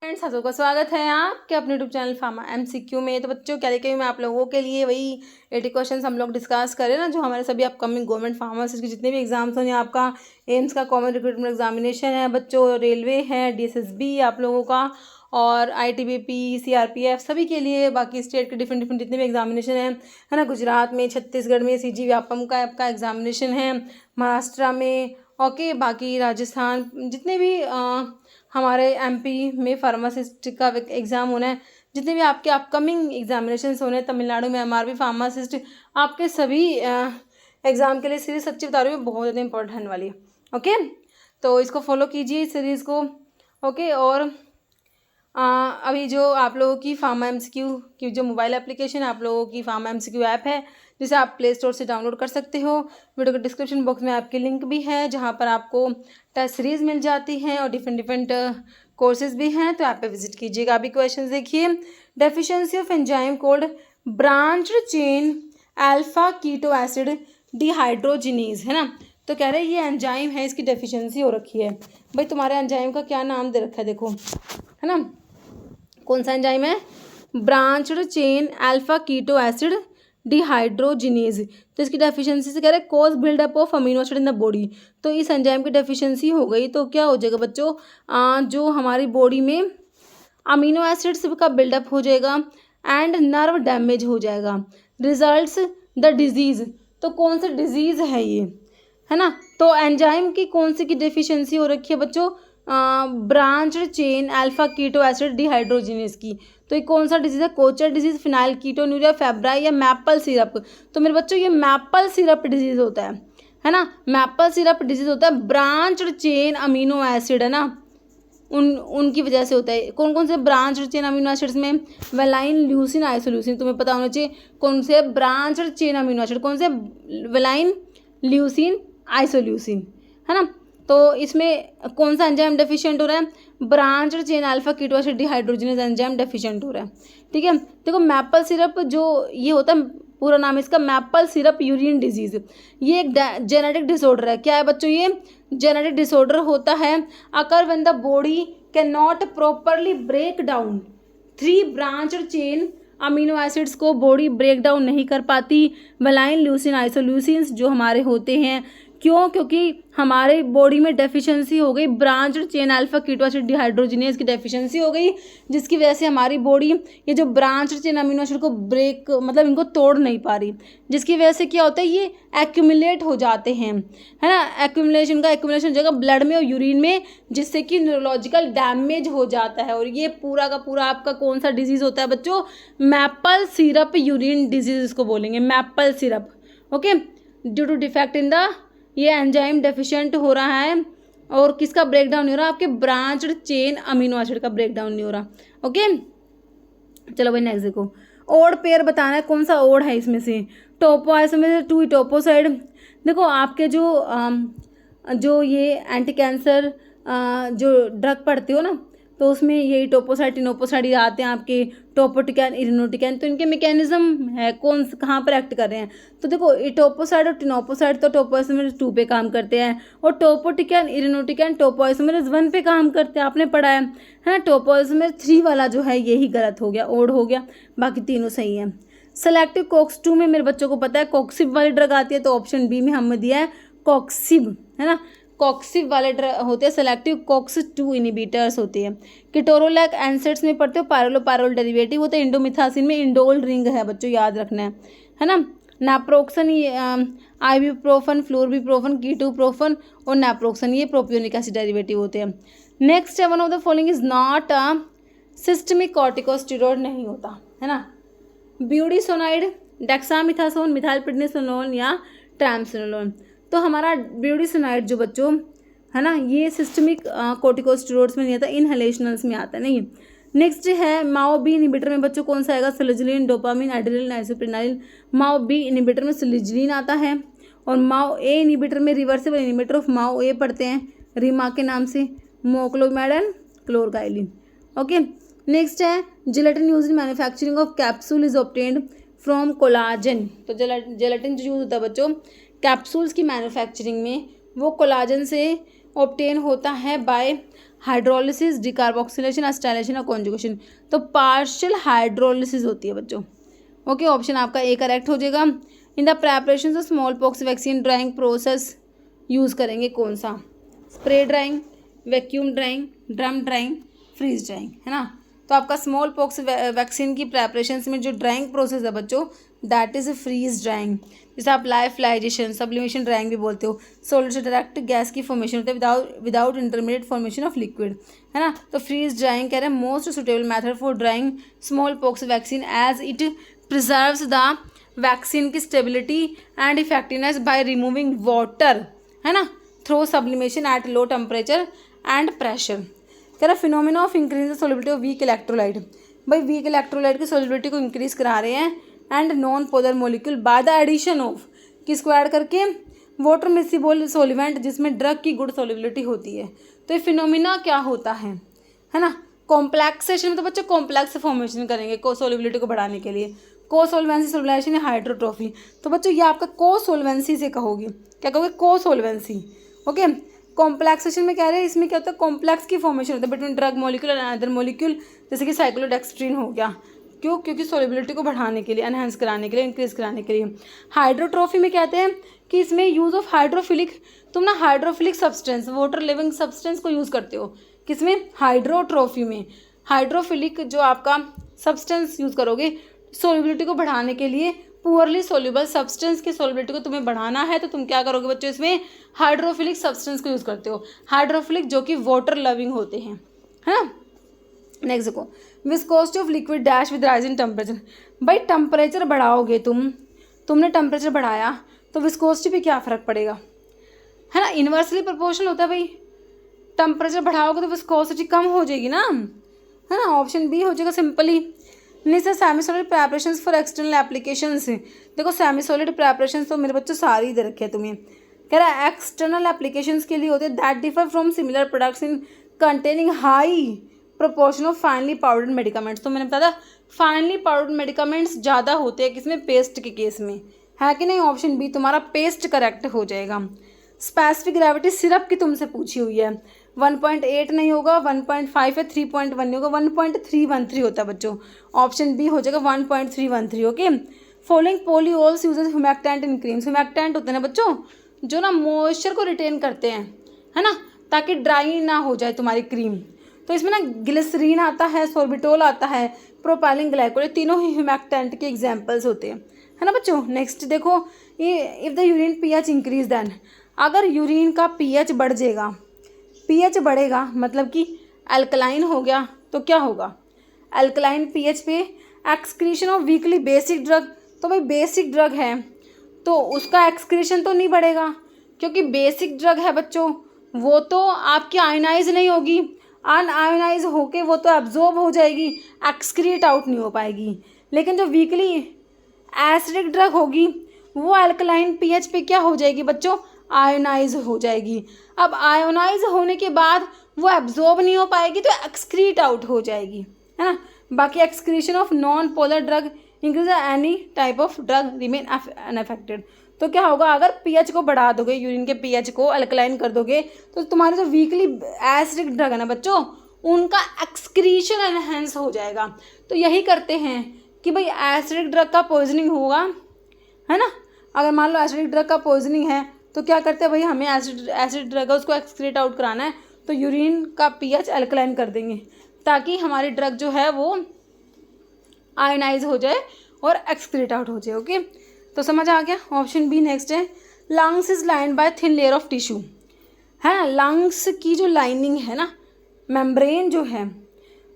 Friends, आप सबका स्वागत है आपके अपने यूट्यूब चैनल फार्मा एमसीक्यू में। तो बच्चों, क्या देखिए मैं आप लोगों के लिए वही 80 क्वेश्चन हम लोग डिस्कस करें ना, जो हमारे सभी अपकमिंग गवर्नमेंट फार्मासिस्ट के जितने भी एग्जाम्स हों। आपका एम्स का कॉमन रिक्रूटमेंट एग्जामिनेशन है बच्चों, रेलवे है, डीएसएसबी आप लोगों का, और आईटीबीपी, सीआरपीएफ सभी के लिए। बाकी स्टेट के डिफरेंट जितने भी एग्जामिनेशन है ना। गुजरात में, छत्तीसगढ़ में सीजी व्यापम का आपका एग्जामिनेशन है, महाराष्ट्र में, ओके। बाकी राजस्थान, जितने भी हमारे एमपी में फार्मासिस्ट का एग्ज़ाम होना है, जितने भी आपके अपकमिंग एग्जामिनेशंस होने हैं, तमिलनाडु में एमआरबी फार्मासिस्ट, आपके सभी एग्ज़ाम के लिए सीरीज सच्ची बता रही हूँ, बहुत ज़्यादा इंपॉर्टेंट होने वाली है। ओके, तो इसको फॉलो कीजिए इस सीरीज़ को। ओके, और अभी जो आप लोगों की फार्मा एमसीक्यू की जो मोबाइल एप्लीकेशन है, आप लोगों की फार्मा एमसीक्यू ऐप है, जिसे आप प्ले स्टोर से डाउनलोड कर सकते हो। वीडियो के डिस्क्रिप्शन बॉक्स में आपकी लिंक भी है, जहां पर आपको टेस्ट सीरीज मिल जाती हैं और डिफरेंट कोर्सेज भी हैं, तो ऐप पे विजिट कीजिएगा। अभी क्वेश्चन देखिए, deficiency of enzyme called branched chain alpha keto acid dehydrogenase, है ना। तो कह रहे हैं ये एंजाइम है, इसकी डेफिशिएंसी हो रखी है। भाई तुम्हारे एंजाइम का क्या नाम दे रखा है, देखो, है ना। कौन सा एंजाइम है? Branched chain alpha keto acid dehydrogenase. तो इसकी डेफिशिएंसी से कह रहे हैं cause buildup of amino acid in the body. तो इस एंजाइम की डेफिशिएंसी हो गई तो क्या हो जाएगा बच्चों, जो हमारी बॉडी में अमीनो एसिड्स का बिल्डअप हो जाएगा एंड नर्व डैमेज हो जाएगा, रिजल्ट्स द डिजीज। तो कौन सा डिजीज है ये, है ना। तो एंजाइम की कौन सी की डेफिशिएंसी हो रखी है बच्चों? Branched chain alpha keto acid dehydrogenase की। तो ये कौन सा डिजीज है? Gaucher disease, phenylketonuria, Fabry या मैपल सिरप। तो मेरे बच्चों ये मैपल सिरप डिजीज होता है ना। मैपल सिरप डिजीज होता है, ब्रांच्ड चेन अमीनो एसिड, है ना, उनकी वजह से होता है। कौन कौन से ब्रांच्ड चेन अमीनो एसिड्स में? Valine, leucine, isoleucine. तुम्हें पता होना चाहिए कौन से ब्रांच्ड चेन अमीनो एसिड, कौन से? वेलाइन, ल्यूसिन, आइसोल्यूसिन, है ना। तो इसमें कौन सा एंजाइम डेफिशिएंट हो रहा है? Branched chain alpha keto acid dehydrogenase enzyme deficient हो रहा है, ठीक है। देखो मैपल सिरप जो ये होता है, पूरा नाम इसका मैपल सिरप यूरिन डिजीज। ये एक जेनेटिक डिसऑर्डर है। क्या है बच्चों? ये जेनेटिक डिसऑर्डर होता है। Occur when the body can not properly break down 3 branched chain amino acids को बॉडी ब्रेक डाउन नहीं कर पाती। वेलाइन, ल्यूसिन, आइसोल्यूसिन्स जो हमारे होते हैं, क्यों? क्योंकि हमारे बॉडी में डेफिशिएंसी हो गई, branched chain alpha keto acid dehydrogenase की डेफिशिएंसी हो गई, जिसकी वजह से हमारी बॉडी ये जो ब्रांच्ड चेन अमीनो एसिड को ब्रेक मतलब इनको तोड़ नहीं पा रही, जिसकी वजह से क्या होता है, ये एक्यूमुलेट हो जाते हैं, है ना। एक्यूमुलेशन हो जाएगा ब्लड में और यूरिन में, जिससे कि न्यूरोलॉजिकल डैमेज हो जाता है। और ये पूरा का पूरा आपका कौन सा डिजीज़ होता है बच्चों? मैपल सिरप यूरिन डिजीज इसको बोलेंगे, maple syrup. Okay, due to defect in the, ये एंजाइम डेफिशिएंट हो रहा है। और किसका ब्रेकडाउन नहीं हो रहा? आपके ब्रांच्ड चेन अमीनो एसिड का ब्रेकडाउन नहीं हो रहा। ओके, चलो भाई नेक्स्ट देखो, ओड पेयर बताना है, कौन सा ओड है इसमें से? टोपो आइसोमेर, 2 टोपोसाइड। देखो आपके जो ये एंटी कैंसर जो ड्रग पढ़ते हो ना, तो उसमें यही टोपोसाइड, टिनोपोसाइड आते हैं आपके, टोपोटिकैन, इरिनोटिकैन। तो इनके मैकेनिज्म है कौन कहाँ पर एक्ट कर रहे हैं? तो देखो टोपोसाइड और टिनोपोसाइड तो टोपोआइसोमेरेज 2 पे काम करते हैं, और टोपोटिकैन, इरिनोटिकैन टोपोआइसोमेरेज 1 पे काम करते हैं, आपने पढ़ा है ना। टोपोआइसोमेरेज 3 वाला जो है यही गलत हो गया, ओड हो गया, बाकी तीनों सही है। सेलेक्टिव कोक्स 2 में मेरे बच्चों को पता है कॉक्सिब वाली ड्रग आती है, तो ऑप्शन बी में हमें दिया है कॉक्सिब, है ना। कॉक्सिब वाले होते हैं सेलेक्टिव कोक्स 2 इनिबिटर्स होते हैं। किटोरोलैक एनसेट्स में पढ़ते हो, पायरोलो डेरिवेटिव होते हैं। इंडोमिथासिन में इंडोल रिंग है बच्चों, याद रखना है ना। नाप्रोक्सन, आइबुप्रोफन, फ्लोरबिप्रोफन, कीटोप्रोफन और नाप्रोक्सन, ये प्रोपियोनिक एसिड डेरिवेटिव होते हैं। नेक्स्ट है, one of the following is not a systemic corticosteroid, नहीं होता, है ना। ब्यूडिसोनाइड, डेक्सामिथासोन, मिथाइलप्रेडनिसोलोन या ट्रामसिनोलोन। तो हमारा ब्यूडिसोनाइड जो बच्चों है ना, ये सिस्टमिक कॉर्टिकोस्टेरॉइड्स में नहीं आता, इनहेलेशनल्स में आता नहीं। नेक्स्ट है माओ बी इनिबिटर में बच्चों कौन सा आएगा? सिलिजिलिन, dopamine, adrenaline, isoprenaline. MAO B inhibitor में सिलिजिलिन आता है, और माओ ए इनिबिटर में रिवर्सिबल इनिबिटर ऑफ माओ ए पढ़ते हैं रीमा के नाम से, मोक्लोमैड एंड क्लोरगाइलिन। ओके, नेक्स्ट है gelatin use in manufacturing of capsule is obtained from collagen. तो जेलेटिन जो यूज होता है बच्चों कैप्सूल्स की मैन्युफैक्चरिंग में, वो कोलाजन से ऑब्टेन होता है बाय हाइड्रोलिसिस, डिकार्बोक्सिलेशन, एस्टाइलेशन और कॉन्जुगेशन। तो पार्शियल हाइड्रोलिसिस होती है बच्चों। ओके, ऑप्शन आपका ए करेक्ट हो जाएगा। In the preparation of smallpox vaccine drying process use करेंगे कौन सा? Spray drying, vacuum drying, drum drying, freeze drying, है ना। तो आपका स्मॉल पॉक्स वैक्सीन की प्रेपरेशन में जो ड्राइंग प्रोसेस है बच्चों, दैट इज़ फ्रीज ड्राइंग, जिसे आप लाइफलाइजेशन, सब्लिमेशन ड्राइंग भी बोलते हो। सॉलिड से डायरेक्ट गैस की फॉर्मेशन होती है without intermediate formation of liquid, है ना। तो फ्रीज ड्राइंग कह रहे हैं most suitable method for drying smallpox vaccine as it preserves the vaccine की stability and effectiveness by removing water, है ना, through sublimation at low temperature and pressure. कह रहा phenomena of increase the solubility of weak electrolyte. भाई weak electrolyte की solubility को increase करा रहे हैं and non polar molecule by the addition of, किसको ऐड करके? वाटर मिसिबल सोलिवेंट, जिसमें ड्रग की गुड सोलिबिलिटी होती है। तो ये फिनोमिना क्या होता है ना। कॉम्प्लेक्सेशन में तो बच्चों कॉम्प्लेक्स फॉर्मेशन करेंगे सोलिबिलिटी को बढ़ाने के लिए। को सोलवेंसी, सोलिबिलाइजेशन या हाइड्रोट्रोफी। तो बच्चों ये आपका को सोलवेंसी से कहोगे, क्या कहोगे? को सोलवेंसी। ओके, कॉम्प्लेक्सेशन में कह रहे हैं इसमें क्या होता है? कॉम्प्लेक्स की फॉर्मेशन होता है बिटवीन ड्रग मॉलिक्यूल और अदर मॉलिक्यूल, जैसे कि साइक्लोडेक्स्ट्रीन हो गया। क्यों? क्योंकि सोलिबिलिटी को बढ़ाने के लिए, एनहांस कराने के लिए, इंक्रीज कराने के लिए। हाइड्रोट्रोफी में कहते हैं कि इसमें यूज़ ऑफ हाइड्रोफिलिक, तुम ना hydrophilic substance, water living substance को यूज़ करते हो। किसमें? हाइड्रोट्रोफी में। हाइड्रोफिलिक जो आपका सब्सटेंस यूज़ करोगे सोलिबिलिटी को बढ़ाने के लिए, पुअरली सोल्यूबल सब्सटेंस की सोलिबिलिटी को तुम्हें बढ़ाना है, तो तुम क्या करोगे बच्चों? इसमें हाइड्रोफिलिक सब्सटेंस को यूज़ करते हो। हाइड्रोफिलिक जो कि वाटर लविंग होते हैं, है ना। नेक्स्ट देखो, viscosity of liquid dash with rising temperature. भाई टेम्परेचर बढ़ाओगे तुमने टेम्परेचर बढ़ाया तो विस्कोसिटी पे क्या फ़र्क पड़ेगा, है ना। इन्वर्सली प्रोपोर्शनल होता है भाई। टेम्परेचर बढ़ाओगे तो विस्कोसिटी कम हो जाएगी ना, है ना। ऑप्शन बी हो जाएगा सिंपली। नहीं sir, semi solid preparation for external applications. देखो सेमी सॉलिड प्रेपरेशन तो मेरे बच्चों सारी ही दे रखे हैं तुम्हें। कह रहा है एक्सटर्नल एप्लीकेशंस के लिए होते हैं that differ from similar products in containing high proportion of finally powdered medicaments. तो मैंने बताया फाइनली पाउडर्ड मेडिकामेंट्स ज़्यादा होते हैं किसमें? पेस्ट के केस में, है कि नहीं। ऑप्शन बी तुम्हारा पेस्ट करेक्ट हो जाएगा। स्पेसिफिक ग्रेविटी सिरप की तुमसे पूछी हुई है, 1.8 नहीं होगा, 1.5 है, 3.1 नहीं होगा, 1.313 होता है बच्चों। ऑप्शन बी हो जाएगा 1.313। Okay, following polyols uses humectant in creams. Humectant होते हैं ना बच्चों जो ना मॉइस्चर को रिटेन करते हैं, है ना, ताकि ड्राई ना हो जाए तुम्हारी क्रीम। तो इसमें ना ग्लिसरीन आता है, सोर्बिटोल आता है, प्रोपाइलिन ग्लाइकोल, ये तीनों ही ह्यूमेक्टेंट के एग्जाम्पल्स होते हैं, है ना बच्चों। नेक्स्ट देखो, ये if the urine pH increase then, अगर यूरिन का पीएच बढ़ जाएगा, पीएच बढ़ेगा मतलब कि अल्कलाइन हो गया, तो क्या होगा? अल्कलाइन पीएच पे excretion of weekly basic drug. तो भाई बेसिक ड्रग है तो उसका एक्सक्रीशन तो नहीं बढ़ेगा, क्योंकि बेसिक ड्रग है बच्चों, वो तो आपकी आयनाइज नहीं होगी, अनआयनाइज होके वो तो एब्जॉर्ब हो जाएगी, एक्सक्रीट आउट नहीं हो पाएगी। लेकिन जो वीकली एसिडिक ड्रग होगी वो अल्कलाइन पीएच पे क्या हो जाएगी बच्चों? आयोनाइज हो जाएगी। अब आयोनाइज होने के बाद वो एब्जॉर्ब नहीं हो पाएगी तो एक्सक्रीट आउट हो जाएगी, है ना। बाकी excretion of non polar drug increase any type of drug remain unaffected. तो क्या होगा? अगर पीएच को बढ़ा दोगे, यूरिन के पीएच को अल्कलाइन कर दोगे, तो तुम्हारे जो वीकली एसिडिक ड्रग है ना बच्चों, उनका एक्सक्रीशन एनहेंस हो जाएगा। तो यही करते हैं कि भाई एसिडिक ड्रग का पॉइजनिंग होगा, है ना। अगर मान लो एसिडिक ड्रग का पॉइजनिंग है तो क्या करते हैं भाई, हमें एसिड ड्रग है उसको एक्सक्रीट आउट कराना है, तो यूरिन का पीएच अल्कलाइन कर देंगे ताकि हमारी ड्रग जो है वो आयोनाइज हो जाए और एक्सक्रीट आउट हो जाए। ओके, तो समझ आ गया। ऑप्शन बी नेक्स्ट है, lungs is lined by thin layer of tissue, है ना। लंग्स की जो लाइनिंग है ना, मेम्ब्रेन जो है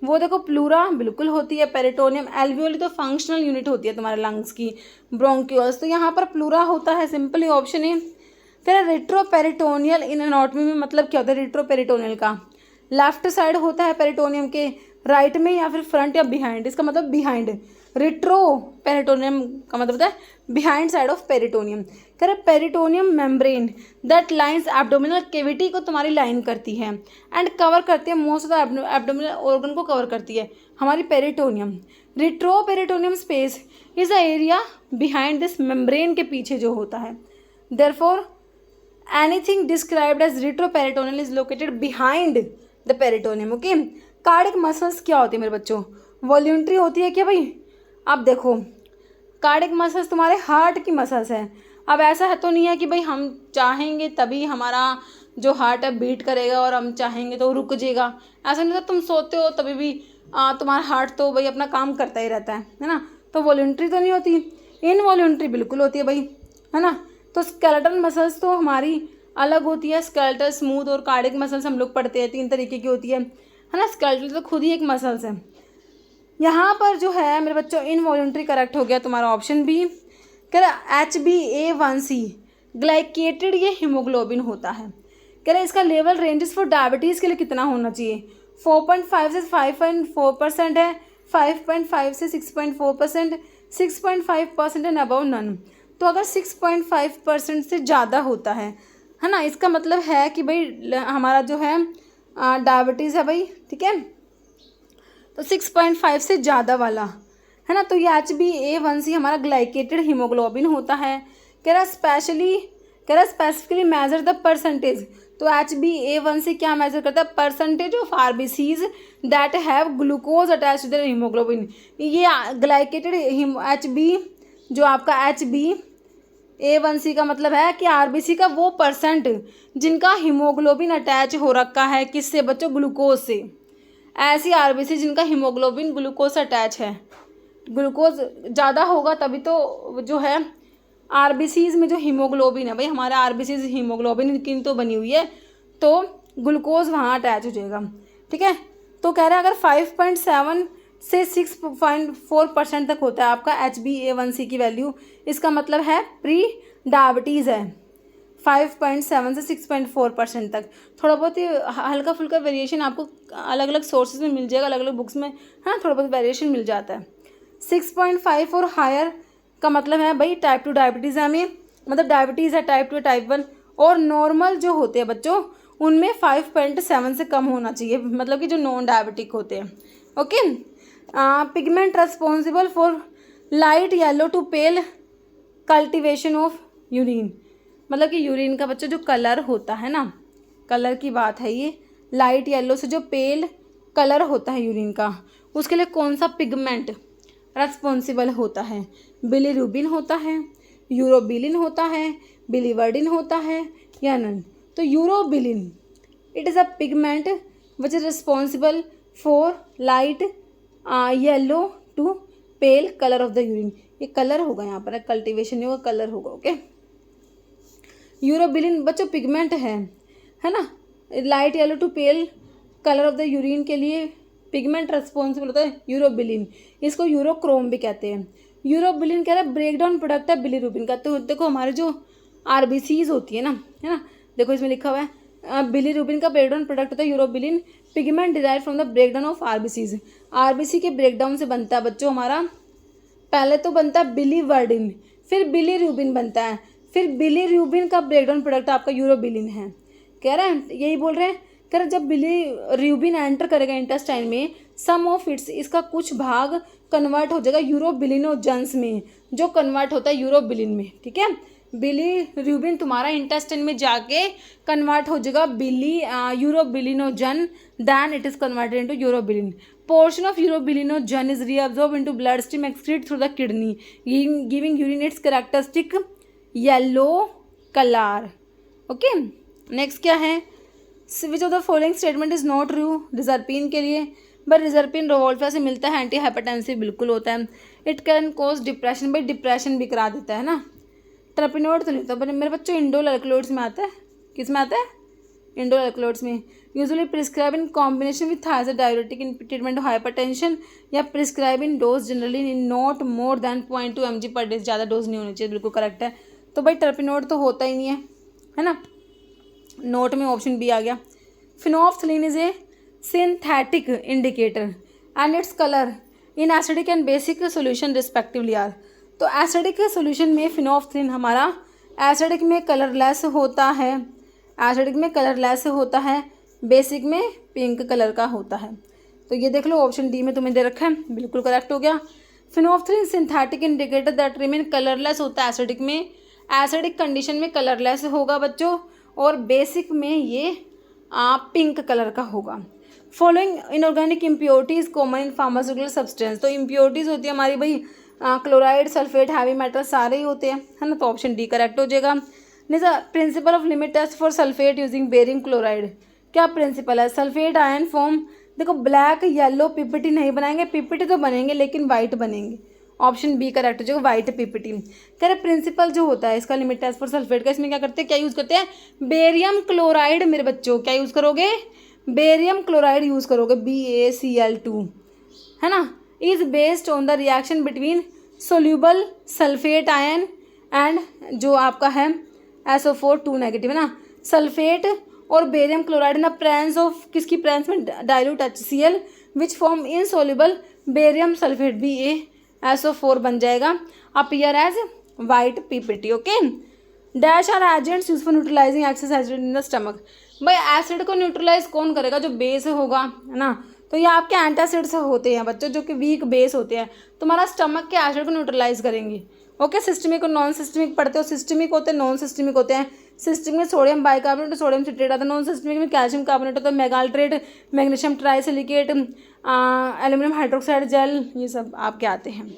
वो देखो प्लूरा बिल्कुल होती है, पेरिटोनियम, एल्वियोली तो फंक्शनल यूनिट होती है तुम्हारे लंग्स की, ब्रोंक्यूल्स तो यहाँ पर प्लूरा होता है, सिंपली ऑप्शन ए। तेरा रेट्रोपेरिटोनियल इन एनाटॉमी में मतलब क्या होता है? रेट्रोपेरिटोनियल का लेफ्ट साइड होता है पेरिटोनियम के, राइट में या फिर फ्रंट या बिहाइंड, इसका मतलब बिहाइंड। रेट्रोपेरिटोनियम का मतलब होता है बिहाइंड साइड ऑफ पेरिटोनियम। कह रहे peritoneum membrane that lines abdominal cavity को तुम्हारी लाइन करती है एंड कवर करती है most of the abdominal organ को कवर करती है हमारी peritoneum. Retroperitoneum space is the area behind this membrane के पीछे जो होता है। Therefore anything described as retroperitoneal is located behind the peritoneum. Okay, cardiac muscles क्या होती है मेरे बच्चों? वॉल्यूंट्री होती है क्या भाई? अब देखो, कार्डियक मसल्स तुम्हारे हार्ट की मसल्स हैं। अब ऐसा है तो नहीं है कि भाई हम चाहेंगे तभी हमारा जो हार्ट है बीट करेगा और हम चाहेंगे तो रुक जाएगा। ऐसा नहीं होता, तुम सोते हो तभी भी तुम्हारा हार्ट तो भाई अपना काम करता ही रहता है ना। तो वॉल्यूंट्री तो नहीं होती, इनवॉल्यूंट्री बिल्कुल होती है भाई, है ना। तो स्केलेटल मसल्स तो हमारी अलग होती है, स्केलेटल, स्मूथ और कार्डियक मसल्स हम लोग पढ़ते हैं, 3 तरीके की होती है ना। स्केलेटल तो खुद ही एक मसल्स है। यहाँ पर जो है मेरे बच्चों इनवॉल्यूंट्री करेक्ट हो गया तुम्हारा ऑप्शन बी। कह रहा HbA1c ग्लाइकेटेड ये हीमोग्लोबिन होता है। कह रहा इसका लेवल रेंजेस फॉर डायबिटीज़ के लिए कितना होना चाहिए? 4.5 से 5.4% है, 5.5 से 6.4%, 6.5% एंड अबव नन। तो अगर 6.5% से ज़्यादा होता है ना, इसका मतलब है कि भाई हमारा जो है डायबिटीज़ है भाई, ठीक है। तो 6.5 से ज़्यादा वाला है ना, तो ये HbA1c हमारा ग्लाइकेटेड हीमोग्लोबिन होता है। कह रहा स्पेसिफिकली मेजर द परसेंटेज। तो HbA1c क्या मेजर करता है? Percentage of RBCs that have glucose attach to the haemoglobin. ये ग्लाइकेटेड HB जो आपका HbA1c का मतलब है कि RBC का वो परसेंट जिनका हीमोग्लोबिन अटैच हो रखा है किससे बच्चों? ग्लूकोज से। ऐसी RBC जिनका हीमोग्लोबिन ग्लूकोज से अटैच है, ग्लूकोज ज़्यादा होगा तभी तो जो है RBCs में जो हीमोग्लोबिन है भाई, हमारे RBCs हीमोग्लोबिन की तो बनी हुई है, तो ग्लूकोज वहाँ अटैच हो जाएगा, ठीक है। तो कह रहा है अगर 5.7 से 6.4% तक होता है आपका HbA1c की वैल्यू, इसका मतलब है प्री डायबिटीज़ है। 5.7 से 6.4% तक। थोड़ा बहुत ही हल्का फुल्का वेरिएशन आपको अलग अलग सोर्सेज में मिल जाएगा, अलग अलग बुक्स में, हाँ, थोड़ा बहुत वेरिएशन मिल जाता है। 6.5 और हायर का मतलब है भाई टाइप 2 डायबिटीज़ है हमें, मतलब डायबिटीज़ है टाइप 2 टाइप 1, और नॉर्मल जो होते हैं बच्चों उनमें 5.7 से कम होना चाहिए, मतलब कि जो नॉन डायबिटिक होते हैं। Okay, pigment responsible for light yellow to pale cultivation of urine, मतलब कि यूरिन का बच्चा जो कलर होता है ना, कलर की बात है ये, लाइट येलो से जो पेल कलर होता है यूरिन का, उसके लिए कौन सा पिगमेंट रेस्पॉन्सिबल होता है? बिलीरुबिन होता है, यूरोबिलिन होता है, बिलीवर्डिन होता है या नन? तो urobilin it is a pigment which is responsible for light yellow to pale colour of the urine. ये कलर होगा, यहाँ पर कल्टिवेशन नहीं होगा, कलर होगा। ओके, यूरोबिलिन बच्चों पिगमेंट है ना, light yellow to pale colour of the urine के लिए पिगमेंट रेस्पॉन्सिबल होता है यूरोबिलिन, इसको यूरोक्रोम भी कहते हैं। यूरोबिलिन कह रहा है ब्रेक डाउन प्रोडक्ट है बिलीरुबिन का। तो देखो हमारे जो RBCs होती है ना, देखो इसमें लिखा हुआ है बिलीरुबिन का ब्रेक डाउन प्रोडक्ट होता है urobilin, pigment derive from the break down of RBCs। RBC के ब्रेक डाउन से बनता है बच्चों हमारा, पहले तो बनता है बिलीवर्डिन, फिर बिलीरुबिन बनता है, फिर बिलीरुबिन का ब्रेकडाउन प्रोडक्ट आपका यूरोबिलिन है। कह रहे हैं यही बोल रहे हैं, कह रहे जब बिलीरुबिन एंटर करेगा इंटेस्टाइन में, सम ऑफ इट्स इसका कुछ भाग कन्वर्ट हो जाएगा यूरोबिलिनोजेंस में, जो कन्वर्ट होता है यूरोबिलिन में, ठीक है। बिलीरुबिन तुम्हारा इंटेस्टाइन में जाके कन्वर्ट हो जाएगा urobilinogen, then it is converted into urobilin. Portion of urobilinogen is reabsorbed into bloodstream excreted through the kidney, giving urine its characteristic yellow color. Okay, next क्या है? Which of the following statement is not true? Reserpine के लिए, but reserpine रोवोल्फा से मिलता है, anti hypertensive बिल्कुल होता है। इट कैन कॉज डिप्रेशन, भाई डिप्रेशन भी करा देता है ना। ट्रपिनोड तो नहीं होता, पर मेरे बच्चों इंडोल अल्कलोइड्स में आता है। किस में आता है? इंडोल अल्कलोइड्स में। Usually prescribe in combination with thyroid diuretic in treatment of hypertension, या prescribe in dose generally in not more than 0.2 mg पर डे, ज़्यादा डोज नहीं होनी चाहिए, बिल्कुल करेक्ट है। तो भाई ट्रपिनोड तो होता ही नहीं है ना, नोट में ऑप्शन बी आ गया। Phenolphthalein is a synthetic indicator and its colour in acidic and basic solution respectively are. तो एसिडिक सोल्यूशन में फिनोल्फ्थलीन हमारा एसिडिक में कलरलेस होता है, एसिडिक में कलरलेस होता है, बेसिक में पिंक कलर का होता है। तो ये देख लो ऑप्शन डी में तुम्हें दे रखा है, बिल्कुल करेक्ट हो गया। Phenolphthalein synthetic indicator that remain colourless होता है एसिडिक में, एसिडिक कंडीशन में कलरलेस होगा बच्चों, और बेसिक में ये पिंक कलर का होगा। Following inorganic impurities common in pharmaceutical substance, तो इम्प्योरिटीज होती है हमारी भाई क्लोराइड, सल्फेट, हैवी मेटल सारे ही होते हैं, है ना। तो ऑप्शन डी करेक्ट हो जाएगा। Principle of limit test for sulphate using barium chloride, क्या प्रिंसिपल है? सल्फेट आयन फॉर्म, देखो ब्लैक येलो पीपीटी नहीं बनाएंगे, पीपीटी तो बनेंगे लेकिन वाइट बनेंगे। ऑप्शन बी करेक्ट हो जाएगा, वाइट पीपीटी। कह रहे प्रिंसिपल जो होता है इसका लिमिट टेस्ट फॉर सल्फेट का, इसमें क्या करते हैं, क्या यूज़ करते हैं? बेरियम क्लोराइड मेरे बच्चों, क्या यूज़ करोगे? बेरियम क्लोराइड यूज़ करोगे, BaCl2, है ना। Is based on the reaction between soluble sulphate ion and जो आपका है SO4 2 नेगेटिव, है ना। सल्फेट और barium chloride in the presence of, किसकी प्रेजेंस में? Dilute HCl which form insoluble barium sulphate BaSO4 बन जाएगा, appear as white PPT. Okay. Dash are agents use for neutralising excess acid in the stomach, भाई एसिड को neutralise कौन करेगा? जो बेस होगा, है ना। तो ये आपके एंटासिड्स होते हैं बच्चों, जो कि वीक बेस होते हैं, तुम्हारा स्टमक के एसिड को न्यूट्रलाइज करेंगे। ओके। सिस्टमिक और नॉन सिस्टमिक पढ़ते हो, सिस्टमिक होते हैं, नॉन सिस्टमिक होते हैं। सिस्टमिक में सोडियम बाइकार्बोनेट, सोडियम सिट्रेट आता है। नॉन सिस्टमिक में कैल्शियम कार्बोनेट होता है, magaldrate, magnesium trisilicate, aluminium hydroxide gel, ये सब आपके आते हैं।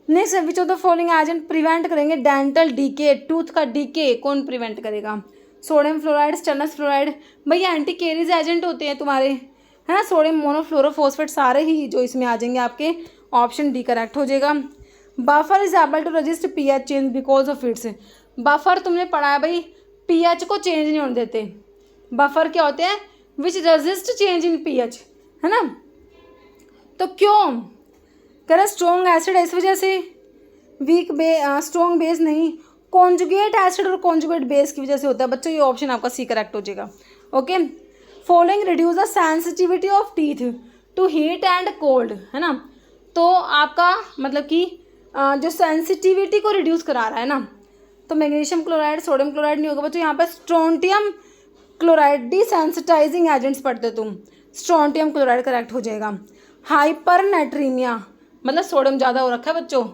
Next, which of the following agent prevent करेंगे डेंटल डीके, टूथ का डीके कौन प्रिवेंट करेगा? सोडियम फ्लोराइड, स्टेनस फ्लोराइड, भैया एंटी केरीज एजेंट होते हैं तुम्हारे, है ना। सोडियम मोनोफ्लोरोफॉस्फेट सारे ही जो इसमें आ जाएंगे आपके, ऑप्शन डी करेक्ट हो जाएगा। Buffer is able to resist pH change because of its, buffer तुमने पढ़ा है भाई, pH को चेंज नहीं होने देते। बफर क्या होते हैं? विच रजिस्ट चेंज इन pH, है ना। तो क्यों? कह रहा स्ट्रॉन्ग एसिड इस वजह से, वीक स्ट्रॉन्ग बेस नहीं, कॉन्जुगेट एसिड और कॉन्जुगेट बेस की वजह से होता है बच्चों। ये ऑप्शन आपका सी करेक्ट हो जाएगा। Okay. Following reduce the sensitivity of teeth to heat and cold, है ना। तो आपका मतलब कि जो सेंसिटिविटी को रिड्यूस करा रहा है ना, तो मैग्नीशियम क्लोराइड, सोडियम क्लोराइड नहीं होगा बच्चों, यहाँ पे स्ट्रोंटियम क्लोराइड, डिसेंसिटाइजिंग एजेंट्स पढ़ते तुम, स्ट्रोंटियम क्लोराइड करेक्ट हो जाएगा। हाइपर नाइट्रीमिया मतलब सोडियम ज़्यादा हो रखा है बच्चों,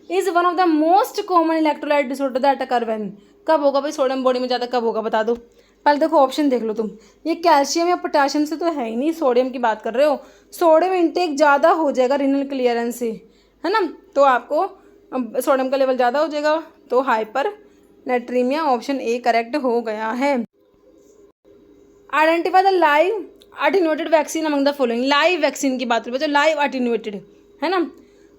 is one of the most common electrolyte disorder that occur when, कब होगा भाई सोडियम बॉडी में ज़्यादा, कब होगा बता दो। पहले देखो ऑप्शन देख लो तुम, ये कैल्शियम या पोटाशियम से तो है ही नहीं, सोडियम की बात कर रहे हो। सोडियम इंटेक ज़्यादा हो जाएगा रिनल क्लियरेंस से, है ना, तो आपको सोडियम का लेवल ज़्यादा हो जाएगा, तो हाइपर नाइट्रीमिया, ऑप्शन ए करेक्ट हो गया है। Identify the live attenuated vaccine among the following, live vaccine की बात करें बच्चों, लाइव अटेन्यूएटेड, है ना।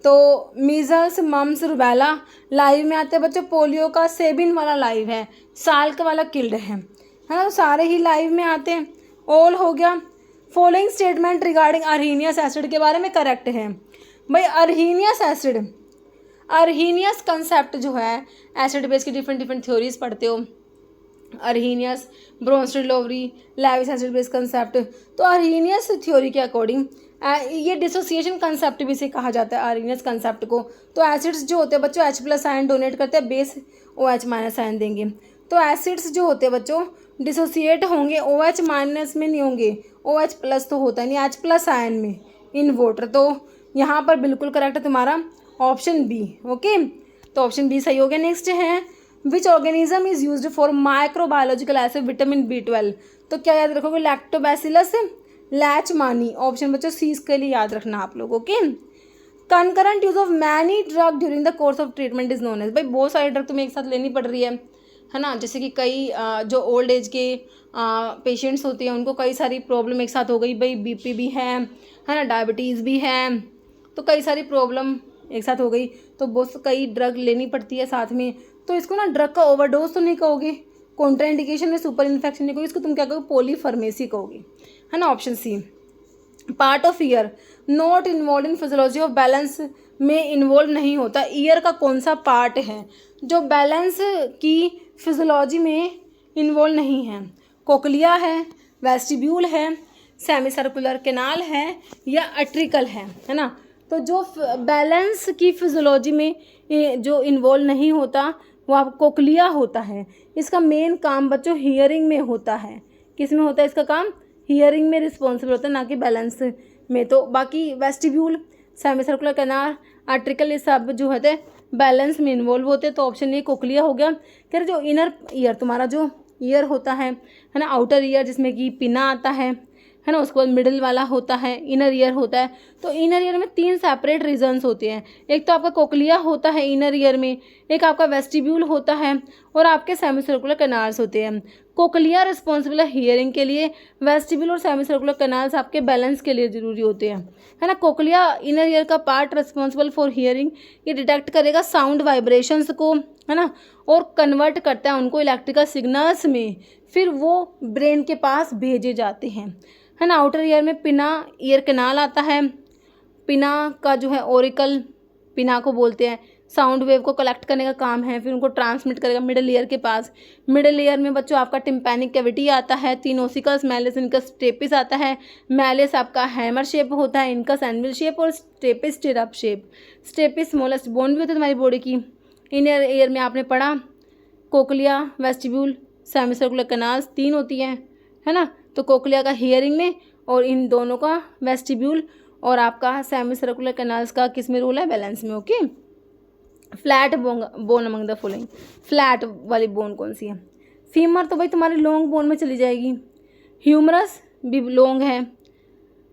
तो मीजल्स, मम्स, रुबेला लाइव में आते हैं बच्चों, पोलियो का सेबिन वाला लाइव है, साल्क वाला किल्ड है ना, तो सारे ही लाइव में आते हैं। ऑल हो गया। फॉलोइंग स्टेटमेंट रिगार्डिंग अर्हीनियस एसिड के बारे में करेक्ट है भाई। अर्हीनियस एसिड, अर्हीनियस कंसेप्ट जो है, एसिड बेस की डिफरेंट थ्योरीज पढ़ते हो, Arrhenius, Bronsted Lowry, Lewis acid base concept. तो अर्हीनियस थ्योरी के अकॉर्डिंग ये डिसोसिएशन कंसेप्ट भी से कहा जाता है अर्हीनियस कंसेप्ट को। तो एसिड्स जो होते हैं बच्चों H+ आयन डोनेट करते हैं, बेस OH- आयन देंगे। तो एसिड्स जो होते हैं बच्चों डिसोसिएट होंगे, OH- में नहीं होंगे, OH+ तो होता है नहीं, H+ आयन में इन वाटर। तो यहाँ पर बिल्कुल करेक्ट है तुम्हारा ऑप्शन बी। ओके, तो ऑप्शन बी सही हो गया। नेक्स्ट है which organism is used for microbiological acid vitamin B12, तो क्या याद रखोगे? लैक्टोबैसिलस लैचमानी, ऑप्शन बच्चों सी के लिए याद रखना आप लोग। Okay. Concurrent use of many drug during the course of treatment is known as, भाई बहुत सारी ड्रग तुम्हें एक साथ लेनी पड़ रही है ना, जैसे कि कई जो ओल्ड एज के पेशेंट्स होते हैं उनको कई सारी प्रॉब्लम एक साथ हो गई, भाई BP भी है ना, डायबिटीज़ भी है, तो कई सारी प्रॉब्लम एक साथ हो गई, तो बहुत कई ड्रग लेनी पड़ती है साथ में। तो इसको ना ड्रग का ओवरडोज तो नहीं कहोगे, कॉन्ट्राइंडिकेशन में सुपर इन्फेक्शन नहीं कहोगे, इसको तुम क्या कहोगे? पॉलीफार्मेसी कहोगे, है ना, option C. Part of ear not involve in physiology of balance में इन्वॉल्व नहीं होता, ईयर का कौन सा पार्ट है जो बैलेंस की फिजियोलॉजी में इन्वॉल्व नहीं है? कोक्लिया है, वेस्टिब्यूल है, सेमी सर्कुलर कैनाल है, या अट्रिकल है ना। तो जो बैलेंस की फिजियोलॉजी में जो इन्वॉल्व नहीं होता वो आप कोक्लिया होता है। इसका मेन काम बच्चों हियरिंग में होता है। किस में होता है इसका काम? हियरिंग में रिस्पॉन्सिबल होता है, ना कि बैलेंस में। तो बाकी vestibule, semi circular canal, article, ये सब जो होते हैं बैलेंस में इन्वॉल्व होते हैं। तो ऑप्शन ए कोक्लिया हो गया। कह रहे जो इनर ईयर तुम्हारा जो ईयर होता है ना, आउटर ईयर जिसमें कि पिना आता है ना, उसके बाद मिडिल वाला होता है, इनर ईयर होता है। तो इनर ईयर में 3 सेपरेट रीजन्स होते हैं। एक तो आपका कोक्लिया होता है इनर ईयर में, एक आपका वेस्टिब्यूल होता है और आपके सेमी सर्कुलर कैनाल्स होते हैं। कोक्लिया रिस्पॉन्सिबल है हियरिंग के लिए, वेस्टिब्यूल और सेमी सर्कुलर कैनाल्स आपके बैलेंस के लिए ज़रूरी होते हैं, है ना। कोक्लिया इनर ईयर का पार्ट रिस्पॉन्सिबल फॉर हियरिंग, ये डिटेक्ट करेगा साउंड वाइब्रेशंस को, है ना, और कन्वर्ट करता है उनको इलेक्ट्रिकल सिग्नल्स में, फिर वो ब्रेन के पास भेजे जाते हैं, है ना। आउटर ईयर में पिना ईयर कैनाल आता है, पिना का जो है ओरिकल, पिना को बोलते हैं, साउंड वेव को कलेक्ट करने का काम है, फिर उनको ट्रांसमिट करेगा मिडिल ईयर के पास। मिडिल ईयर में बच्चों आपका टिम्पैनिक कैविटी आता है, 3 ओसिकल्स, मैलिस, इनकस, स्टेपिस आता है। मैलिस आपका हैमर शेप होता है, इनकस एनविल शेप और stapes stirrup shape. Stapes smallest bone भी होती है तुम्हारी बॉडी की। इनर ईयर में आपने पढ़ा cochlea, vestibule, semi circular canals 3 होती हैं, है ना। तो कोक्लिया का हियरिंग में और इन दोनों का वेस्टिब्यूल और आपका सेमी सर्कुलर कैनाल्स का किस में रोल है, बैलेंस में। Okay. Flat bone among the following, flat वाली बोन कौन सी है? फीमर तो भाई तुम्हारी लॉन्ग बोन में चली जाएगी, ह्यूमरस भी लॉन्ग है,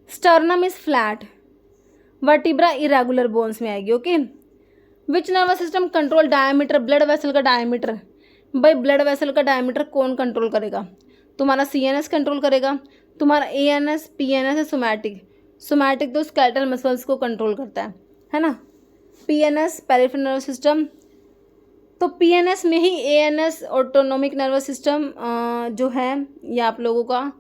sternum is flat, vertebra irregular bones में आएगी। Okay. Which nervous system control diameter, blood vessel का डायमीटर? भाई ब्लड वेसल का डायमीटर कौन कंट्रोल करेगा? तुम्हारा CNS कंट्रोल करेगा, तुम्हारा ANS, PNS है सोमैटिक। सोमैटिक तो स्केलेटल मसल्स को कंट्रोल करता है ना। PNS पेरिफेरल नर्वस सिस्टम, तो PNS में ही ANS ऑटोनोमिक नर्वस सिस्टम जो है ये आप लोगों का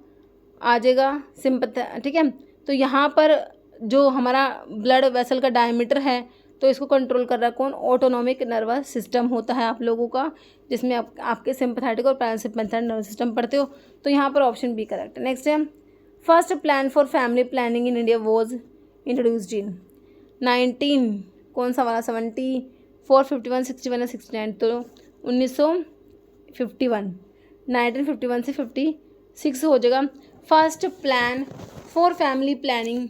आ जाएगा सिंपैथी, ठीक है। तो यहाँ पर जो हमारा ब्लड वेसल का डायमीटर है तो इसको कंट्रोल कर रहा है कौन? ऑटोनोमिक नर्वस सिस्टम होता है आप लोगों का, जिसमें आपके सिंपैथेटिक और पैरासिम्पैथेटिक नर्वस सिस्टम पढ़ते हो। तो यहाँ पर ऑप्शन बी करेक्ट है। नेक्स्ट है, first plan for family planning in India was introduced इन 19 कौन सा वाला? 74, 51, 61 या 69? तो 1951, 1951 से 56 हो जाएगा। First plan for family planning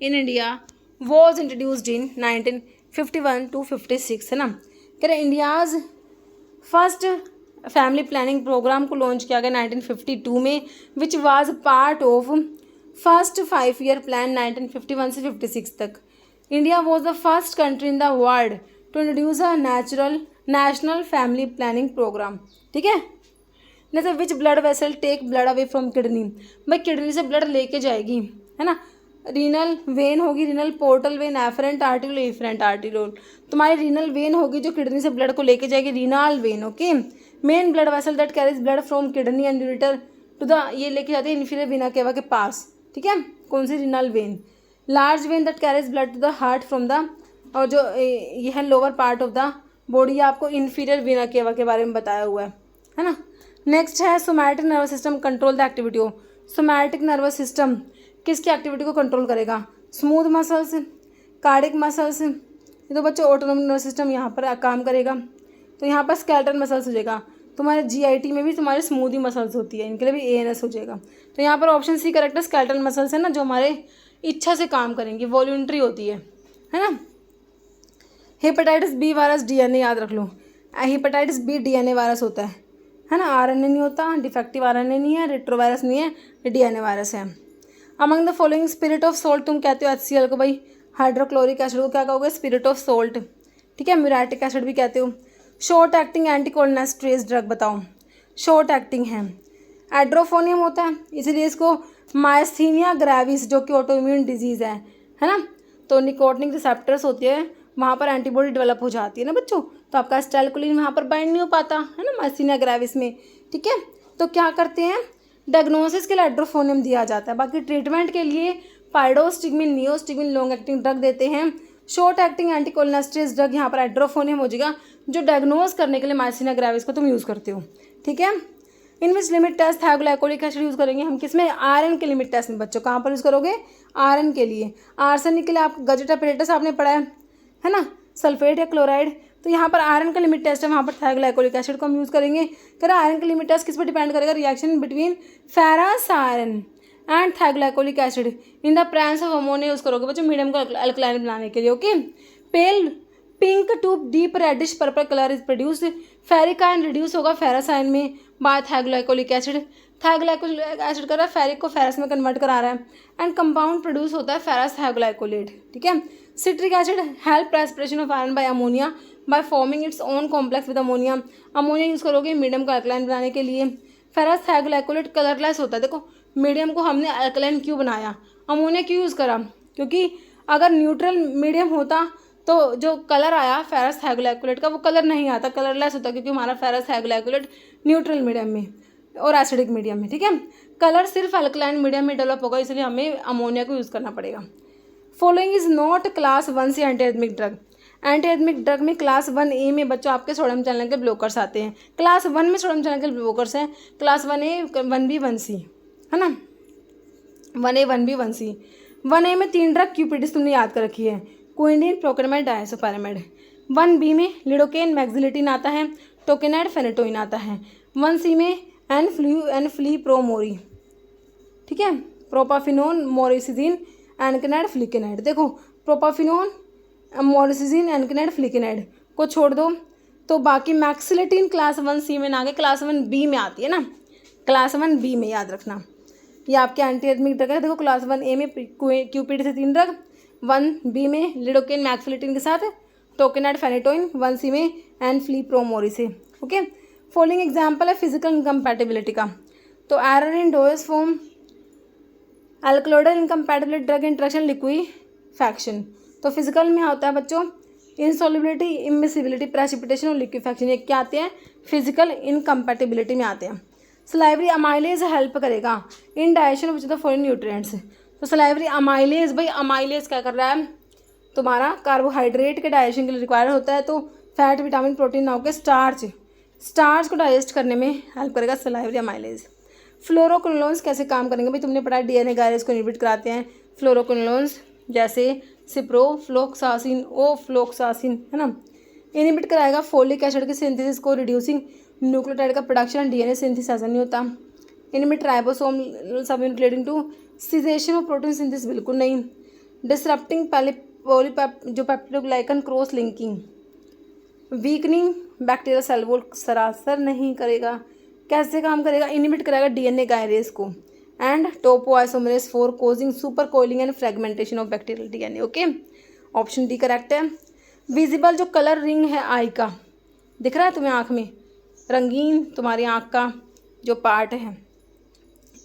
in India was introduced in 1951 to 56, है ना। कह रहे India's first family planning programme को लॉन्च किया गया 1952 में, which was part of first 5 year plan 1951 से 56 तक। India was the first country in the world to introduce a national family planning programme, ठीक है। जैसे which blood vessel take blood away from kidney, भाई kidney से blood लेके जाएगी, है ना। रीनल वेन होगी, renal portal vein, efferent arteriole, efferent arteriole. तुम्हारी रीनल वेन होगी जो किडनी से ब्लड को लेके जाएगी, renal vein. Okay. Main blood vessel that carries blood from kidney and ureter to the, ये लेके जाती है इन्फीरियर वेना केवा के पास, ठीक है। कौन सी? Renal vein. Large vein that carries blood to the heart from the, और जो ये है lower part of the body, आपको इन्फीरियर वेना केवा के बारे में बताया हुआ है ना। नेक्स्ट है somatic nervous system control the activity of. Somatic nervous system किसकी एक्टिविटी को कंट्रोल करेगा? Smooth muscles, cardiac muscles. ये तो बच्चों ऑटोनोमिक नर्वस सिस्टम यहाँ पर काम करेगा, तो यहाँ पर स्केलेटल मसल्स हो जाएगा। तुम्हारे GIT में भी तुम्हारे स्मूदी मसल्स होती है, इनके लिए भी ANS हो जाएगा। तो यहाँ पर ऑप्शन सी करेक्ट है, स्केलेटल मसल्स है ना, जो हमारे इच्छा से काम करेंगी, वॉल्यूंट्री होती है ना। हेपेटाइटिस B वायरस DNA याद रख लो, हेपेटाइटिस B DNA वायरस होता है ना, RNA नहीं होता, डिफेक्टिव RNA नहीं है, रेट्रोवायरस नहीं है, DNA वायरस है। Among the following spirit of salt, तुम कहते हो HCl को, भाई हाइड्रोक्लोरिक एसिड को क्या कहोगे? स्पिरिट ऑफ सोल्ट, ठीक है। म्यूरेटिक एसिड भी कहते हो। शॉर्ट एक्टिंग एंटीकोलिनेस्टेरेज ड्रग बताओ, शॉर्ट एक्टिंग है। एड्रोफोनियम होता है, इसीलिए इसको मायस्थीनिया ग्रेविस, जो कि ऑटोइम्यून डिजीज़ है ना। तो निकोटिनिक रिसेप्टर्स होते हैं, वहाँ पर एंटीबॉडी डेवलप हो जाती है ना बच्चों, तो आपका एसिटाइलकोलिन वहाँ पर बाइंड नहीं हो पाता है ना मायस्थीनिया ग्रेविस में, ठीक है। तो क्या करते हैं? डायग्नोसिस के लिए एड्रोफोनियम दिया जाता है, बाकी ट्रीटमेंट के लिए पाइडोस्टिग्मिन, नियोस्टिग्मिन लॉन्ग एक्टिंग ड्रग देते हैं। शॉर्ट एक्टिंग एंटीकोलिनेस्टेरेज ड्रग यहाँ पर एड्रोफोनियम हो जाएगा, जो डायग्नोज करने के लिए मायस्थीनिया ग्रेविस को तुम यूज़ करते हो, ठीक है। In which limit test thioglycolic acid use करेंगे हम, किसमें? आयरन के लिमिट टेस्ट में बच्चों। कहाँ पर यूज़ करोगे? आयरन के लिए। आर्सेनिक के लिए आप गजेट अपरेटस आपने पढ़ा है ना, सल्फेट या क्लोराइड। तो यहाँ पर आयरन का लिमिट टेस्ट है, वहाँ पर थायोग्लाइकोलिक एसिड को हम यूज़ करेंगे। कह रहा आयरन का लिमिट टेस्ट किस पर डिपेंड करेगा? Reaction between ferrous iron and thioglycolic acid in the presence of ammonia use करोगे बच्चों मीडियम को अल्कलाइन बनाने के लिए। Okay. Pale pink to deep reddish purple colour is produced, ferric ion reduce होगा फेरस आयन में, by thioglycolic acid. Thioglycolic acid कर रहा है फेरिक को फेरस में कन्वर्ट करा रहा है एंड कंपाउंड प्रोड्यूस होता है फेरस थायोग्लाइकोलेट। ठीक है। Citric acid help respiration of iron bye ammonia by forming its own complex with ammonia. Ammonia use करोगे मीडियम को अल्कलाइन बनाने के लिए। फेरस थायोग्लाइकोलेट कलरलेस होता है। देखो मीडियम को हमने अल्कलाइन क्यों बनाया, अमोनिया क्यों यूज़ करा, क्योंकि अगर न्यूट्रल मीडियम होता तो जो कलर आया फेरस थायोग्लाइकोलेट का वो कलर नहीं आता, कलरलेस होता, क्योंकि हमारा फेरस थायोग्लाइकोलेट न्यूट्रल मीडियम में और एसिडिक मीडियम में। ठीक है। कलर सिर्फ अल्कलाइन मीडियम में डेवलप होगा, इसलिए हमें अमोनिया को यूज़ करना पड़ेगा। फॉलोइंग इज नॉट क्लास 1 से एंटीएथमिक ड्रग। एंटीएथमिक ड्रग में क्लास 1A में बच्चों आपके सोडियम चैनल के ब्लोकर्स आते हैं। क्लास 1 में सोडियम चैनल के ब्लोकर्स हैं, क्लास 1A 1B 1C, है ना, 1A 1B 1C। 1A में 3 ड्रग क्यूपिडिस तुमने याद कर रखी है, क्विनिडीन, प्रोकेनामाइड, डायसोपारामाइड। 1B में लिडोकेन मैक्सिलिटीन आता है, टोकेनाइड, फेनेटोइन आता है। 1C में एनफ्लीप्रोमोरी, ठीक है, प्रोपाफिनोन, मोरिसिजिन, एनकेनाइड, फ्लिकेनाइड। देखो प्रोपाफिनोन, मोरिसिजिन, एनकेनाइड, फ्लिकेनाइड को छोड़ दो तो बाकी मैक्सिलिटीन क्लास 1C में ना आगे क्लास 1B में आती है ना, क्लास 1B में याद रखना। ये आपके एंटीएथमिक ड्रग है। देखो क्लास 1A में क्यूपिड से 3 ड्रग, 1B में लिडोकेन मैक्सिलिटीन के साथ टोकेनाइड, फेनेटोइन, 1C में एनफ्लीप्रोमोरी से। ओके। फॉलोइंग एग्जाम्पल है फिजिकल इनकम्पैटिबिलिटी का। तो error in dosage form, alkaloidal incompatibility, drug interaction, liquefaction. तो फिजिकल में होता है बच्चों इंसॉल्युबिलिटी, इमिसिबिलिटी, प्रेसिपिटेशन और लिक्विफैक्शन। ये क्या आते हैं, फिजिकल इनकम्पैटिबिलिटी में आते हैं। सलाइवरी अमाइलेज हेल्प करेगा in digestion of the foreign nutrients. तो सलाइवरी अमाइलेज, भाई अमाइलेज क्या कर रहा है, तुम्हारा कार्बोहाइड्रेट के डाइजेशन के लिए रिक्वायर्ड होता है, तो फैट, विटामिन, प्रोटीन ना होकर स्टार्च को डाइजेस्ट करने में हेल्प करेगा सलाइवरी अमाइलेज। फ्लोरोक्विनोलोन्स कैसे काम करेंगे, भाई तुमने पढ़ा डीएनए गायरेज को इनहिबिट कराते हैं फ्लोरोक्विनोलोन्स, जैसे सिप्रोफ्लोक्सासिन, ओफ्लोक्सासिन, है ना, इनहिबिट कराएगा फोलिक एसिड के सिंथेसिस को, रिड्यूसिंग न्यूक्लियोटाइड का प्रोडक्शन, डीएनए सिंथेसिस ऐसा नहीं होता। Inhibit ribosome subunit leading to cessation of protein synthesis, बिल्कुल नहीं। डिसरप्टिंग जो peptidoglycan cross linking, weakening bacterial cell wall सरासर नहीं करेगा। कैसे काम करेगा, इनहिबिट करेगा डीएनए गायरेज को and topoisomerase 4 causing super coiling and fragmentation of bacterial DNA. Okay, option D correct है। विजिबल जो कलर रिंग है आई का, दिख रहा है तुम्हें आँख में, रंगीन तुम्हारी आँख का जो पार्ट है,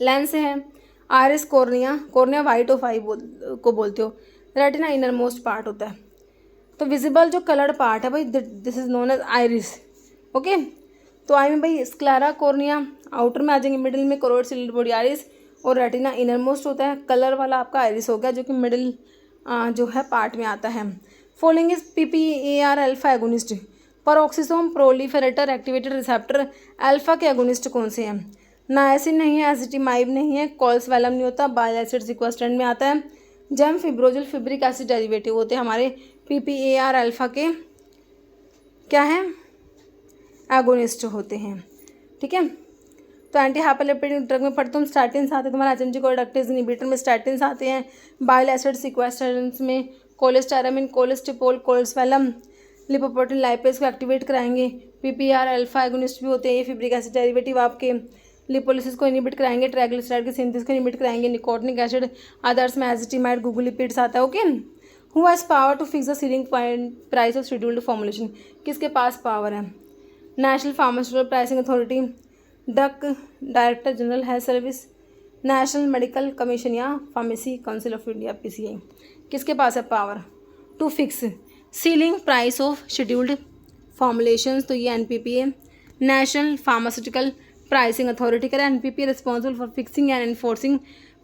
लेंस है, आयरिस, कॉर्निया वाइट ऑफ आई को बोलते हो, रेटिना इनर मोस्ट पार्ट होता है। तो विजिबल जो कलर्ड पार्ट है भाई, this is known as iris. Okay, तो आई में भाई स्क्लेरा, कॉर्निया आउटर में आ जाएंगे, मिडिल में करोइड सिलिंडर बॉडी आइरिस, और रेटिना इनर मोस्ट होता है। कलर वाला आपका आइरिस हो गया जो कि मिडिल जो है पार्ट में आता है। Following is PPAR alpha agonist, peroxisome proliferator activated receptor alpha के एगोनिस्ट कौन से हैं? नायसिन नहीं है, एसिटिमाइब नहीं है, कॉल्सवैलम नहीं होता, बाइल एसिड सिक्वेस्ट्रेंट में आता है, जैम फिब्रोजिल फिब्रिक एसिड डेरिवेटिव होते हैं हमारे PPAR अल्फा के क्या है, एगोनिस्ट होते हैं। ठीक है, तो एंटी हाइपरलिपिडिक ड्रग में पढ़ते हम स्टैटिन्स आते हैं तुम्हारा, HMG कोडाक्टेज इनहिबिटर में स्टैटिन्स आते हैं, बाइल एसिड सिक्वेस्ट्रेंट्स में cholestyramine, colestipol, colesevelam, lipoprotein lipase को एक्टिवेट कराएंगे। PPAR अल्फा एगोनिस्ट भी होते हैं, ये फिब्रिक एसिड डेरिवेटिव आपके लिपोलिसिस को इनहिबिट कराएंगे, ट्राइग्लिसराइड के सिंथेसिस को इनहिबिट कराएंगे, निकोटिनिक एसिड, अदर्स में एजिटिमाइड, गुगुलिपिड्स आता है। Okay, who has power to fix the ceiling price of scheduled formulation, किसके पास पावर है? नेशनल फार्मास्यूटिकल प्राइसिंग अथॉरिटी, डक director general health service, national medical commission या pharmacy council of India PCI, किसके पास है power to fix ceiling price of scheduled formulations? तो ये NPPA, national pharmaceutical pricing authority करें। NPPA responsible for fixing and enforcing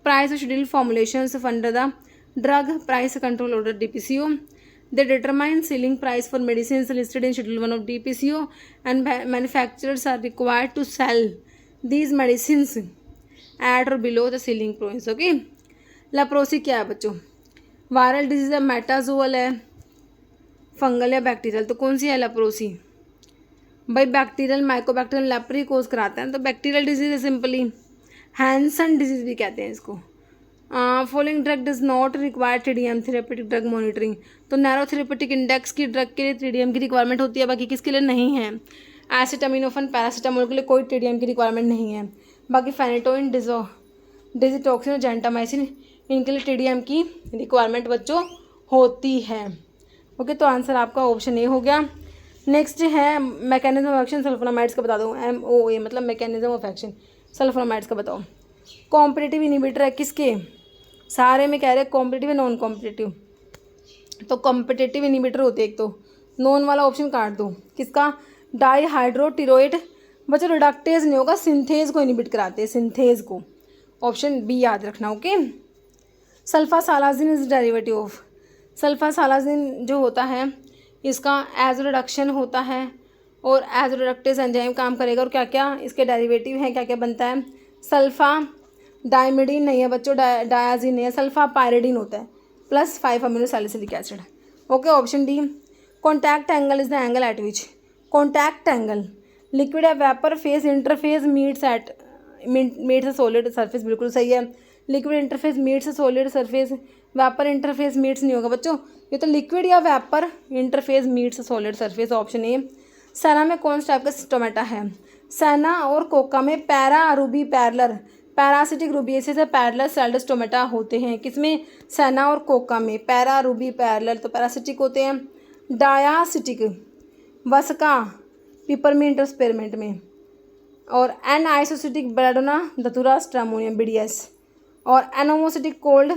price of scheduled formulations under the drug price control order DPCO. They determine selling price for medicines listed in Schedule 1 of DPCO, and manufacturers are required to sell these medicines at or below the selling price. Okay, leprosy क्या है बच्चों? Viral disease है, मेटाजोअल है, fungal या bacterial? तो कौन सी है leprosy? भाई बैक्टीरियल, माइकोबैक्टीरियल लेप्री कोज कराते हैं, तो बैक्टीरियल डिजीज है सिंपली, हैंसन डिजीज भी कहते हैं इसको। Following drug does not require TDM therapeutic drug monitoring, तो नैरो थेरेपेटिक इंडेक्स की ड्रग के लिए TDM की रिक्वायरमेंट होती है, बाकी किसके लिए नहीं है? एसिटामिनोफेन पैरासीटामोल के लिए कोई टीडीएम की रिक्वायरमेंट नहीं है। बाकी फेनेटोइन, डिजिटॉक्सिन और जेंटामाइसिन, इनके लिए टीडीएम की रिक्वायरमेंट बच्चों होती है। ओके, तो आंसर आपका ऑप्शन ए हो गया। नेक्स्ट है मैकेनिज्म ऑफ एक्शन सल्फोनामाइड्स का, बता दो। MOA मतलब मैकेनिज्म ऑफ एक्शन सल्फोनामाइड्स का बताओ। कॉम्पिटिटिव इनिबिटर है किसके? सारे में कह रहे हैं कॉम्पिटिटिव नॉन कॉम्पिटिटिव। तो कॉम्पिटिटिव इनिबिटर होते हैं एक, तो नॉन वाला ऑप्शन काट दो। किसका? डाईहाइड्रोटिरोइड। बच्चों रिडक्टेज नहीं होगा, सिंथेज को इनिबिट कराते हैं, सिंथेज को। ऑप्शन बी याद रखना। Okay, sulfasalazine is derivative of. Sulfasalazine जो होता है इसका एज रिडक्शन होता है और एज रिडक्टेज एंजाइम काम करेगा। और क्या क्या इसके डेरिवेटिव हैं, क्या क्या बनता है? सल्फा डाइमिडीन नहीं है बच्चों, डायाजीन नहीं है, सल्फा पायरिडीन होता है plus 5 amino salicylic acid. Okay, option D. Contact angle is the angle at which. Contact angle liquid या vapour phase interface meets a solid surface, बिल्कुल सही है। Liquid interface meets a solid surface, vapour interface meets नहीं होगा बच्चों, ये तो liquid या vapour interface meets a solid surface. Option A. सेना में कौन सा टाइप का स्टोमेटा है? सेना और कोका में पैरा रूबी पैरलर, पैरासिटिक रूबिएसिस से पैरलर सेल्ड स्टोमेटा होते हैं। किसमें? सेना और कोका में। पैरा रूबी पैरलर तो पैरासिटिक होते हैं। डायासिटिक वसका पिपरमिंट और स्पेरमिंट में। और N आइसोसिटिक belladonna datura stramonium BDS। और एनोमोसिटिक कोल्ड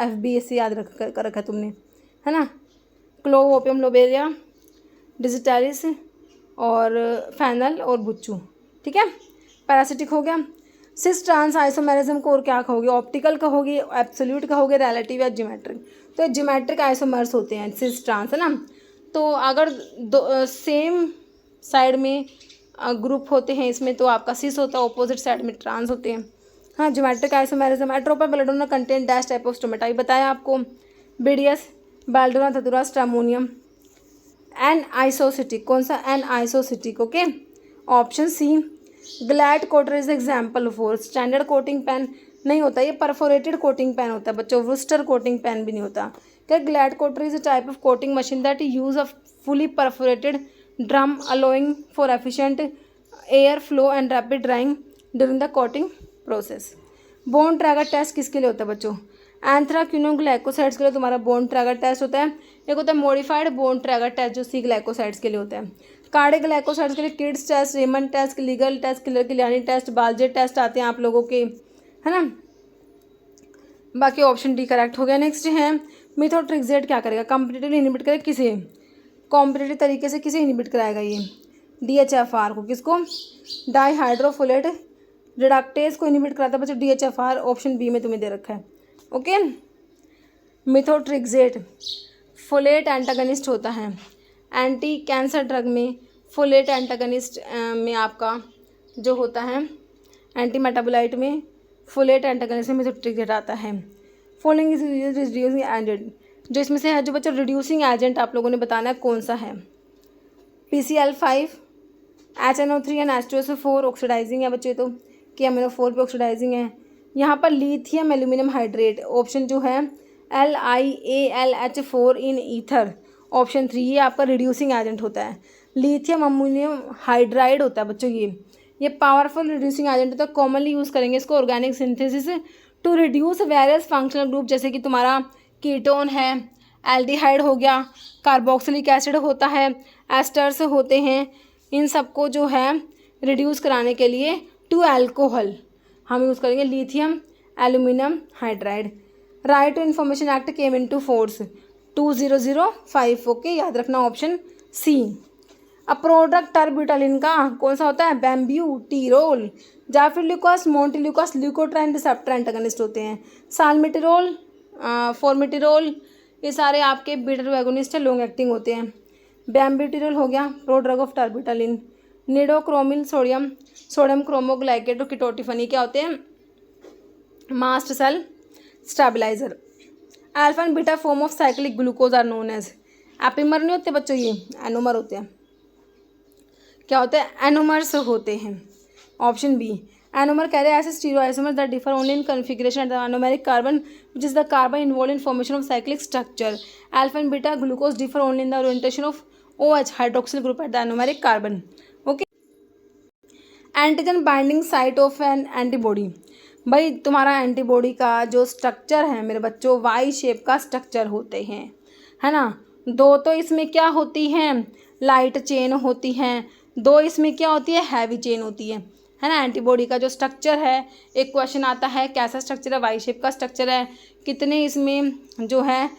FBS याद कर रखा तुमने, है ना। क्लोव ओपियम लोबेरिया डिजिटालिस और फैनल और बुच्चू, ठीक है। पैरासिटिक हो गया। सिस ट्रांस आइसोमेरिज्म को और क्या कहोगे? ऑप्टिकल कहोगे, एब्सोल्यूट कहोगे, रिलेटिव या ज्योमेट्रिक? तो ज्योमेट्रिक आइसोमर्स होते हैं सिस ट्रांस, है ना। तो अगर दो सेम साइड में ग्रुप होते हैं इसमें तो आपका सिस होता है, ऑपोजिट साइड में ट्रांस होते हैं। हाँ, geometric isomerism. Atropa belladonna content dash type of stomata, ये बताया आपको। BDS belladonna datura stramonium. Anisocytic, कौन सा? Anisocytic. Okay, option C. Glatt coater is example for. Standard coating pan नहीं होता, ये परफोरेटेड कोटिंग पेन होता है बच्चों, वुस्टर कोटिंग पेन भी नहीं होता। क्या? Glatt coater is a type of coating machine that use a fully perforated drum allowing for efficient air flow and rapid drying during the coating process. Borntrager test किसके लिए होता है बच्चों? एंथ्राक्यूनोग्लाइकोसाइड्स के लिए तुम्हारा बोन ट्रैगर टेस्ट होता है। एक होता है मॉडिफाइड बोन ट्रैगर टेस्ट जो C ग्लाइकोसाइड्स के लिए होता है। कार्डियोग्लाइकोसाइड्स के लिए Kedde test, Raymond test, Legal test, Killiani test, Baljet test आते हैं आप लोगों के, है ना। बाकी ऑप्शन डी करेक्ट हो गया। नेक्स्ट है मिथोट्रिक्सेट क्या करेगा? कॉम्पिटिटिवली इनिबिट करेगा किसे? कॉम्पिटिटिव तरीके से किसे इनिबिट कराएगा ये? DHFR को। किसको? डाईहाइड्रोफोलेट रिडक्टेज को इनिबिट कराता है बच्चों DHFR। ऑप्शन बी में तुम्हें दे रखा है। ओके, मिथोट्रिक्सेट फोलेट एंटागनिस्ट होता है। एंटी कैंसर ड्रग में फोलेट एंटागनिस्ट में आपका जो होता है एंटी मेटाबोलाइट में फोलेट एंटागनिस्ट में मिथोट्रिक्सेट आता है। फॉलोइंग इज रिड्यूसिंग एजेंट, जो इसमें से है जो बच्चों रिड्यूसिंग एजेंट आप लोगों ने बताना है कौन सा है? PCl5, HNO3 and H2SO4 oxidising है बच्चे, तो KMNO4 पे ऑक्सीडाइजिंग है। यहाँ पर लिथियम एल्यूमिनियम हाइड्रेट, ऑप्शन जो है LiAlH4 इन ईथर, ऑप्शन 3 ये आपका रिड्यूसिंग एजेंट होता है। लिथियम अमोनियम हाइड्राइड होता है बच्चों ये पावरफुल रिड्यूसिंग एजेंट होता है। कॉमनली यूज़ करेंगे इसको organic synthesis to reduce various functional group, जैसे कि तुम्हारा कीटोन है, एल्डिहाइड हो गया, कार्बोक्सिलिक एसिड होता है, एस्टर्स होते हैं, इन सबको जो है रिड्यूस कराने के लिए टू अल्कोहल हम यूज़ करेंगे lithium aluminium hydride. Right to information act came into force 2005। Okay, याद रखना ऑप्शन सी। अब प्रोडक्ट टर्ब्यूटालिन का कौन सा होता है? Bambuterol, zafirlukast, montelukast, leukotriene receptor antagonist होते हैं। साल्मिटिरोल, फॉर्मिटिरोल, ये सारे आपके बीटा एगोनिस्ट है, लॉन्ग एक्टिंग होते हैं। बेम्ब्यूटिरोल हो गया prodrug of terbutaline. Nedocromil sodium cromoglycate और किटोटिफनी क्या होते हैं? Mast cell stabilizer. Alpha and beta form of cyclic glucose are known as. Epimer नहीं होते बच्चों, ये एनोमर होते हैं। क्या होते हैं? एनोमर्स होते हैं। Option B. एनोमर कह रहे हैं ऐसे stereoisomers that differ only in configuration at the anomeric carbon which is the carbon involve in formation of cyclic structure. Alpha and beta glucose differ only in the orientation of OH hydroxyl group at the anomeric carbon. Okay, antigen binding site of N antibody. भाई तुम्हारा antibody का जो structure है मेरे बच्चों, Y shape का structure होते हैं, है ना। दो तो इसमें क्या होती हैं, लाइट चेन होती हैं, दो इसमें क्या होती है, हैवी चेन होती है ना। एंटीबॉडी का जो स्ट्रक्चर है, एक क्वेश्चन आता है कैसा स्ट्रक्चर है, वाई शेप का स्ट्रक्चर है, कितने इसमें जो है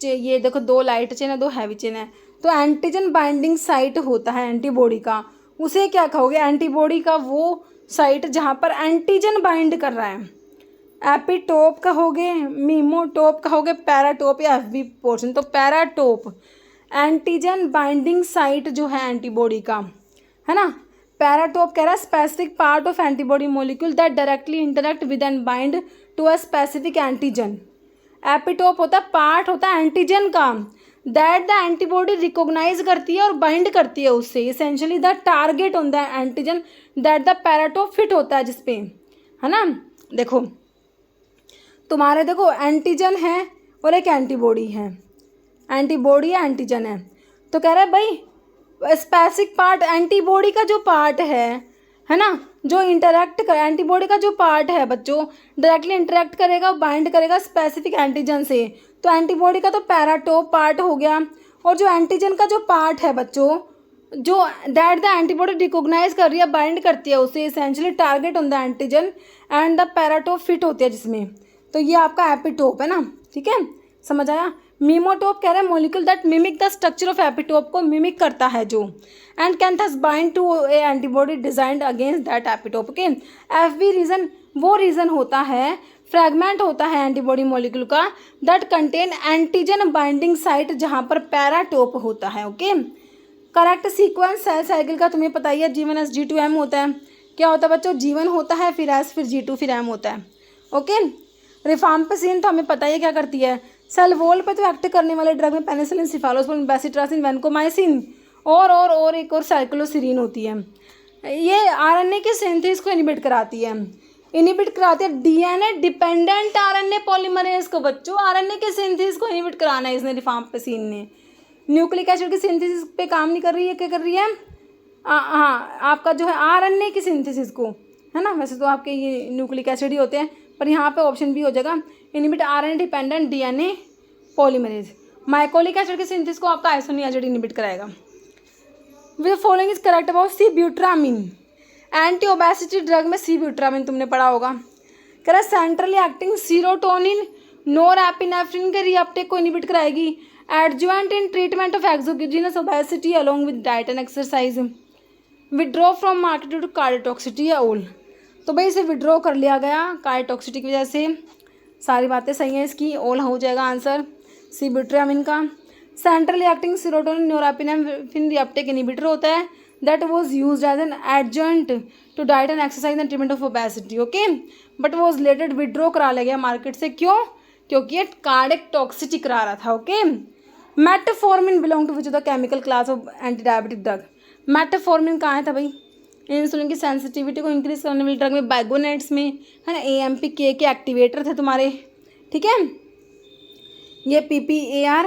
ये देखो, दो लाइट चेन है, दो हैवी चेन है। तो एंटीजन बाइंडिंग साइट होता है एंटीबॉडी का, उसे क्या कहोगे, एंटीबॉडी का वो साइट जहाँ पर एंटीजन बाइंड कर रहा है। एपिटोप कहोगे, मीमोटोप कहोगे, पैराटोप या एफबी पोर्शन। तो पैराटोप एंटीजन बाइंडिंग साइट जो है एंटीबॉडी का, है ना। पैराटोप कह रहा है specific part of antibody molecule that directly interact with and bind to a specific antigen. Epitope होता है पार्ट होता है एंटीजन का, दैट द एंटीबॉडी रिकॉग्नाइज करती है और बाइंड करती है उससे। Essentially the target on the antigen that the paratope fit होता है जिसपे, है ना। देखो तुम्हारे देखो एंटीजन है और एक एंटीबॉडी है, एंटीबॉडी या एंटीजन है। तो कह रहा है भाई स्पेसिफिक पार्ट एंटीबॉडी का जो पार्ट है ना, जो इंटरेक्ट कर, एंटीबॉडी का जो पार्ट है बच्चों डायरेक्टली इंटरेक्ट करेगा, बाइंड करेगा स्पेसिफिक एंटीजन से। तो एंटीबॉडी का तो पैराटोप पार्ट हो गया, और जो एंटीजन का जो पार्ट है बच्चों, जो दैट द एंटीबॉडी रिकॉग्नाइज कर रही है, बाइंड करती है उसे, essentially target on the antigen and the paratope fit होती है जिसमें। तो ये आपका एपिटोप है ना, ठीक है, समझ आया। मीमोटोप कह रहा है molecule that mimic the structure of epitope को मिमिक करता है जो, and can thus bind to a antibody designed against that epitope. Okay, FB region वो रीजन होता है, फ्रैगमेंट होता है एंटीबॉडी मॉलिक्यूल का that contain antigen binding site जहाँ पर पैराटोप होता है। Okay, correct sequence cell cycle का तुम्हें पता ही है, G1S G2M होता है। क्या होता है बच्चों, G1 होता है, फिर S, फिर G2, फिर M होता है। ओके, रिफाम्पिसिन तो हमें पता ही है क्या करती है, सेल वॉल पे तो एक्ट करने वाले ड्रग में पेनिसिलिन, सिफालोस्पोरिन, बेसिट्रासिन, वैनकोमाइसिन और एक और साइक्लोसिरीन होती है। ये आरएनए के सिंथेसिस को इनिबिट कराती है, डीएनए डिपेंडेंट आरएनए पॉलीमरेज को। बच्चों आरएनए के सिंथेसिस को इनिबिट कराना है इसने, रिफाम्पिसिन ने। न्यूक्लिक एसिड की सिंथेसिस पे काम नहीं कर रही है, क्या कर रही है, हाँ आपका जो है आरएनए की सिंथेसिस को, है ना। वैसे तो आपके ये न्यूक्लिक एसिड ही होते हैं, पर यहाँ पे ऑप्शन भी हो जाएगा, inhibit RNA dependent DNA polymerase. Mycolic acid के सिंथेसिस को आपका आइसोनिक एसिड इनिबिट कराएगा। With following is correct about sibutramine. Anti obesity drug में सिब्यूट्रामिन तुमने पढ़ा होगा। कह रहा है सेंट्रली एक्टिंग सीरोटोनिन नोरएपिनेफ्रिन के रीअपटेक को इनिबिट कराएगी। Adjuvant in treatment of exogenous obesity along with diet and exercise. Withdraw from market due to cardiotoxicity या ओल। तो भाई इसे विड्रॉ कर लिया गया कार्डियोटॉक्सिसिटी की वजह से, सारी बातें सही हैं इसकी, ओल हो जाएगा आंसर सिब्यूट्रामिन का। Centrally acting serotonin norepinephrine reuptake inhibitor होता है, that was used as an adjunct to diet and exercise and treatment of obesity. Okay, but was later withdraw करा लिया गया मार्केट से, क्यों, क्योंकि ये कार्डियक टॉक्सिसिटी करा रहा था। Okay, metformin belong to which the chemical class of anti diabetic drug. Metformin कहाँ था भाई, इंसुलिन की सेंसिटिविटी को इंक्रीज करने वाली ड्रग में, बाइगोनेट्स में, है ना। AMPK के एक्टिवेटर थे तुम्हारे, ठीक है। ये PPAR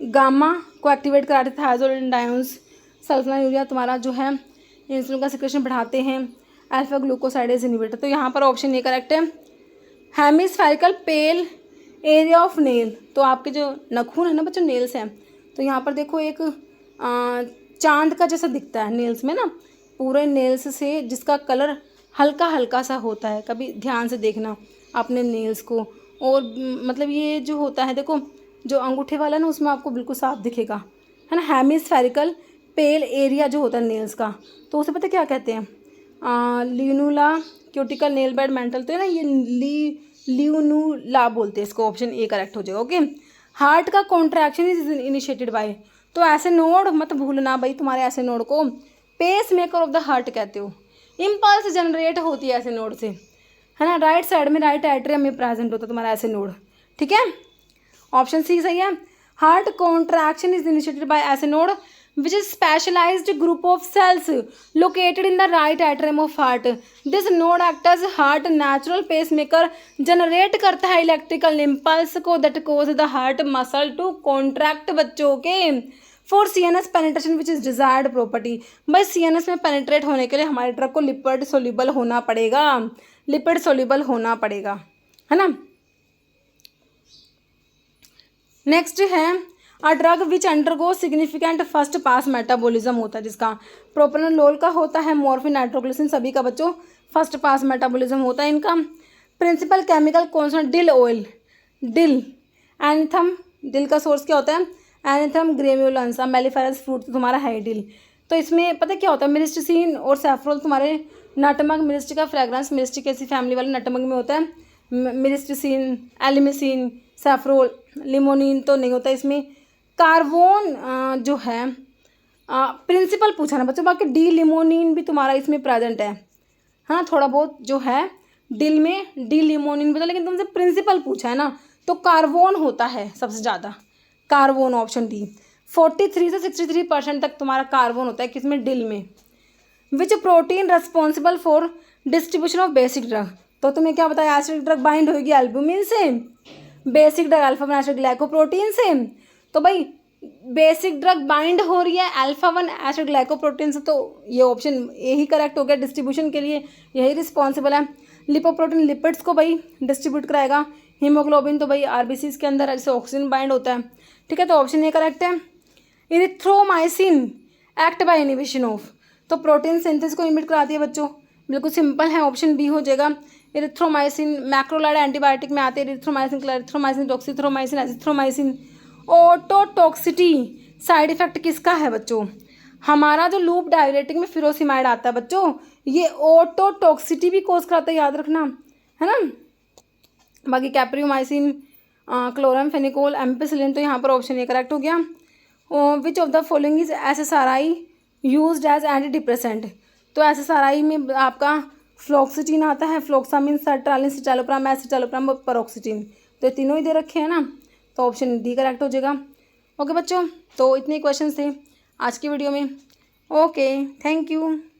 गामा को एक्टिवेट कराते थे, थाइरोइड डायोन्स, सल्फोनाइलूरिया तुम्हारा जो है इंसुलिन का सिक्रेशन बढ़ाते हैं, अल्फा ग्लूकोसाइडेज इनिबिटर। तो यहाँ पर ऑप्शन ए करेक्ट है। Hemispherical pale area of nail, तो आपके जो नखून है ना बच्चों, नेल्स हैं, तो यहाँ पर देखो एक चांद का जैसा दिखता है नेल्स में ना, पूरे नेल्स से जिसका कलर हल्का हल्का सा होता है, कभी ध्यान से देखना अपने नेल्स को। और मतलब ये जो होता है देखो, जो अंगूठे वाला ना उसमें आपको बिल्कुल साफ दिखेगा, है ना। हेमिस्फेरिकल पेल एरिया जो होता है नेल्स का, तो उसे पता क्या कहते हैं, ल्यूनुला क्यूटिकल नेल बेड मेंटल, तो है ना ये ल्यूनुला बोलते हैं इसको, ऑप्शन ए करेक्ट हो जाएगा। ओके, हार्ट का कॉन्ट्रैक्शन इज इनिशिएटेड बाय, तो ऐसे नोड मत भूलना भाई, तुम्हारे ऐसे नोड को pacemaker of the heart कहते हो। इम्पल्स जनरेट होती है ऐसे नोड से, है ना। राइट साइड में राइट एट्रियम में प्रेजेंट होता है तुम्हारा ऐसे नोड, ठीक है। ऑप्शन सी सही है। Heart contraction is initiated by ऐसे node which is specialized group of cells located in the right atrium of heart. This node acts as heart natural pacemaker, generate करता है electrical impulse को that cause the heart muscle to contract। बच्चों के for CNS penetration which is desired property, भाई CNS में penetrate होने के लिए हमारे ड्रग को लिपिड सोल्यूबल होना पड़ेगा, लिपिड सोल्यूबल होना पड़ेगा, है ना। नेक्स्ट है a drug which undergo significant first pass metabolism होता है, जिसका प्रोप्रानोलोल का होता है, मॉर्फिन, नाइट्रोग्लिसरिन, सभी का बच्चों फर्स्ट पास मेटाबॉलिज्म होता है इनका। प्रिंसिपल केमिकल कौन सा, dill oil, dill, anethum, dill का सोर्स क्या होता है, एनिथम ग्रेम्युलेंस, मेलिफेरस फ्रूट तुम्हारा है डिल। तो इसमें पता क्या होता है, मिरिस्टिसिन और सैफ्रोल तुम्हारे नटमग, मिरिस्टिक का फ्रेग्रेंस, मिरिस्टिक ऐसी फैमिली वाले नटमग में होता है, मिरिस्टिसिन, एलिमिसिन, सैफ्रोल, लिमोनिन तो नहीं होता इसमें। कार्बोन जो है प्रिंसिपल पूछा ना बच्चों, बाकी डी लिमोनिन भी तुम्हारा इसमें प्रेजेंट है, हाँ थोड़ा बहुत जो है डिल में डी लिमोनिन भी था, लेकिन तुमसे प्रिंसिपल पूछा है ना, तो कार्बोन होता है सबसे ज़्यादा, कार्बोन ऑप्शन डी। 43 से 63% तक तुम्हारा कार्बन होता है किसमें, डिल में। विच protein responsible for distribution of basic drug, तो तुम्हें क्या बताया, एसिडिक ड्रग बाइंड होगी एल्ब्यूमिन से, basic drug alpha 1 acid glycoprotein से। तो भाई बेसिक ड्रग बाइंड हो रही है अल्फा 1 एसिड ग्लाइकोप्रोटीन से, तो ये ऑप्शन यही करेक्ट हो गया, डिस्ट्रीब्यूशन के लिए यही रिस्पॉन्सिबल है। लिपोप्रोटीन लिपिड्स को भाई डिस्ट्रीब्यूट कराएगा, हीमोग्लोबिन तो भाई आरबीसीज के अंदर ऐसे ऑक्सीजन बाइंड होता है, ठीक है, तो ऑप्शन ए करेक्ट है। Erythromycin act by inhibition of, तो प्रोटीन सिंथेसिस को इमिट कराती है बच्चों, बिल्कुल सिंपल है, ऑप्शन बी हो जाएगा। इरिथ्रोमाइसिन मैक्रोलाइड एंटीबायोटिक में आते हैं, erythromycin, clarithromycin, roxithromycin, azithromycin. Ototoxicity side effect किसका है बच्चों, हमारा जो लूप डायरेटिक में फिरोसिमाइड आता है बच्चों, ये ओटोटॉक्सिटी भी कोज कराता है, याद रखना, है ना। बाकी कैप्रियोमाइसिन, क्लोरामफेनिकोल, एम्पिसिलिन, तो यहाँ पर ऑप्शन ए करेक्ट हो गया। Which of the following is SSRI used as anti depressant, तो SSRI में आपका फ्लोक्सिटिन आता है, fluvoxamine, sertraline, citalopram, escitalopram, paroxetine, तो ये तीनों ही दे रखे हैं ना, तो ऑप्शन डी करेक्ट हो जाएगा। ओके बच्चों, तो इतने क्वेश्चन थे आज की वीडियो में। Okay, thank you.